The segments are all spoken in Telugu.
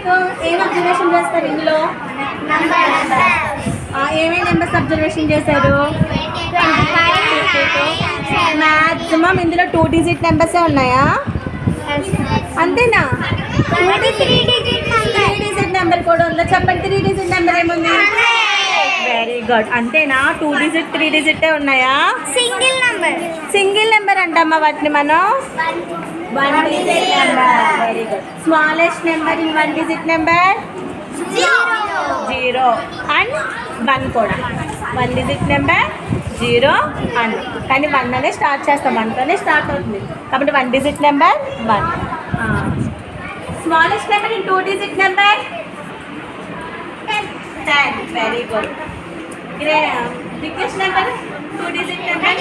మీకు ఏం అబ్జర్వేషన్ చేస్తారు ఇందులో? ఏమేమి నెంబర్స్ అబ్జర్వేషన్ చేశారు? మ్యాక్సిమం ఇందులో 2 డిజిట్ నెంబర్సే ఉన్నాయా? అంతేనా? 3 డిజిట్ నెంబర్ కూడా ఉందా? చెప్పండి, 3 డిజిట్ నెంబర్ ఏముంది? Very good. అంతేనా? 2 డిజిట్ 3 డిజిటే ఉన్నాయా? సింగిల్ నెంబర్ అంటమ్మా వాటిని మనం 1 digit number. Very good. Smallest number in 1 digit number 0 and 1 కూడా. 1 డిజిట్ నెంబర్ 0 1. కానీ 1 అనే స్టార్ట్ చేస్తాం, 1తోనే స్టార్ట్ అవుతుంది కాబట్టి 1 digit number 1. Smallest number in 2 digit number 10. Very good. Biggest number 2 digit number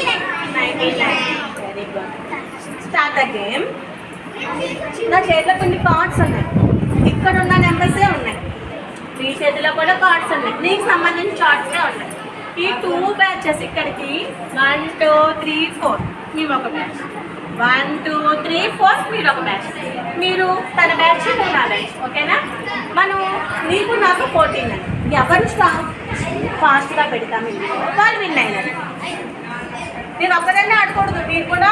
99. Very good. Start the game. నా చేతిలో కొన్ని కార్డ్స్ ఉన్నాయి, ఇక్కడ ఉన్న నెంబర్సే ఉన్నాయి, మీ చేతిలో కూడా కార్డ్స్ ఉన్నాయి, నీకు సంబంధించిన చార్ట్సే ఉన్నాయి. ఈ 2 బ్యాచెస్ ఇక్కడికి 1 2 3 4 మేము ఒక బ్యాచ్, 1 2 3 4 మీరు ఒక బ్యాచ్, మీరు తన బ్యాచ్ నువ్వు నా బ్యాచ్. ఓకేనా? మనం నీకు నాకు 14 అని ఎవరు ఫాస్ట్గా పెడతాము వాళ్ళు విన్ అయినారు. నేను ఒక్కదాన్నే ఆడకూడదు, మీరు కూడా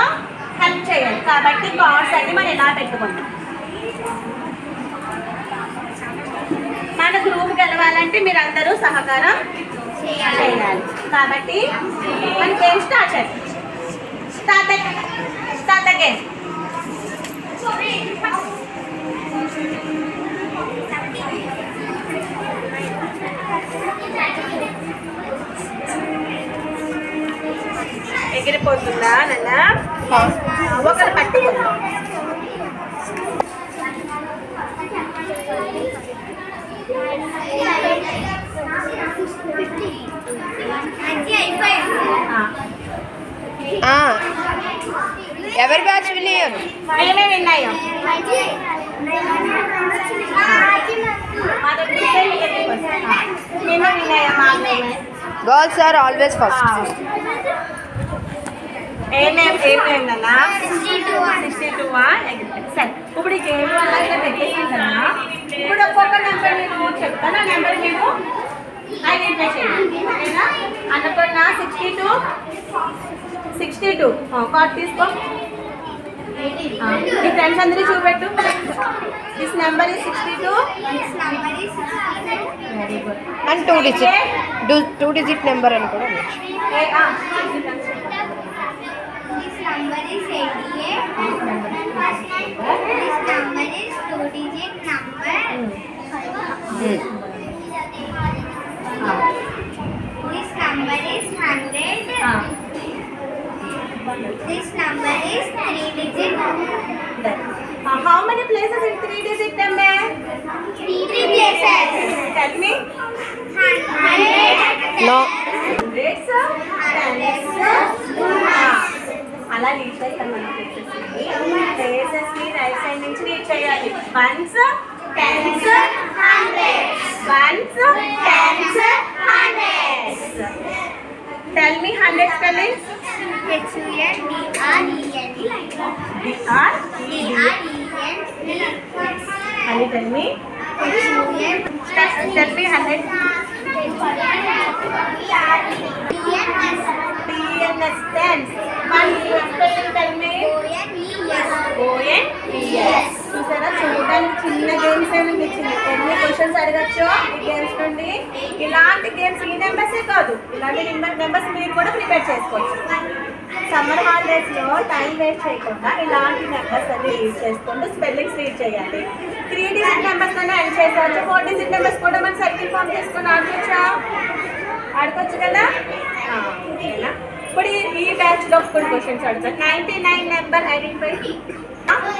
హెల్ప్ చేయాలి. కాబట్టి కార్డ్స్ అన్ని మనం ఎలా పెట్టుకుంటాం. మన గ్రూప్ గెలవాలంటే మీరు అందరూ సహకారం చేయాలి. కాబట్టి మన గేమ్ స్టార్ట్ చేయాలి. Start the game. ఎగిరిపోతుందా నాన్న? ఒకరు పట్టుకుందా? ఎవరి బ్యాచ్ విన్ అయ్యారు? మేమే విన్ అయ్యాం. మేమే విన్ అయ్యాం. Girls are always first. ఏమేందన్నా 62. సరే, ఇప్పుడు ఈ గేమ్ వల్ల ఇలా పెట్టేసాం కదా. ఇప్పుడు ఒక్కొక్క నెంబర్ నేను చెప్తాను, ఆ నెంబర్ మేము ఐడెంటిఫై చేయండి. ఓకేనా? అనుకున్న 62 కార్డ్ తీసుకో. మీ ఫ్రెండ్స్ అందరినీ చూపెట్టు. This number is 62. Very good. And 2 digit number అని కూడా This number is 88. This number is 2 digit number. This number is 100. This number is 3 digit number. How many places in 3 digit number? 3 places. Tell me. 100. No. Hundreds, tens, అలా రీచ్ అవుతాం మనం. ప్లేసెస్కి రైట్ సైడ్ నుంచి రీచ్ చేయాలి. 1s 10s 100s. 1s 10s 100s. Tell me 100 spellings. Ali, tell me. Tell me 100. TNS, tens. 1 spelling, tell me. ONES. చూసారా, చూడడానికి చిన్న గేమ్స్ ఏమి ఇచ్చింది. ఎన్ని క్వశ్చన్స్ అడగచ్చు ఈ గేమ్స్ నుండి. ఇలాంటి గేమ్స్ ఈ నెంబర్సే కాదు, ఇలాంటి నెంబర్స్ మీరు కూడా ప్రిపేర్ చేసుకోవచ్చు. సమ్మర్ హాలిడేస్లో టైం వేస్ట్ చేయకుండా ఇలాంటి నెంబర్స్ అన్ని రీడ్ చేసుకుంటూ స్పెల్లింగ్స్ రీడ్ చేయాలి. 3 డిజిట్ నెంబర్స్ అనే యాడ్ చేసేవచ్చు. 4 డిజిట్ నెంబర్స్ కూడా మనం సర్కిల్ ఫామ్ చేసుకొని ఆడుకోవచ్చు కదా. ఓకేనా? ఇప్పుడు ఈ బ్యాచ్లో కొన్ని క్వశ్చన్స్ అడుగుతారు. 99 నెంబర్ ఐడెంటిఫై.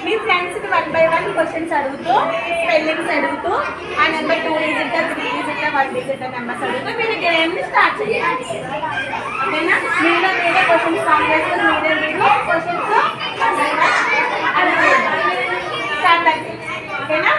మీ ఫ్రెండ్స్కి 1 by 1 క్వశ్చన్స్ అడుగుతూ, స్పెల్లింగ్స్ అడుగుతూ, ఆ number 2 digit 3 digit 1 digit numbers అడుగుతూ మీరు గేమ్ని స్టార్ట్ చేయాలి. ఓకేనా? మీరే క్వశ్చన్స్ ఫామ్ చేసుకుని మీరు క్వశ్చన్స్ అడుగుతారు. స్టార్ట్ ఓకేనా?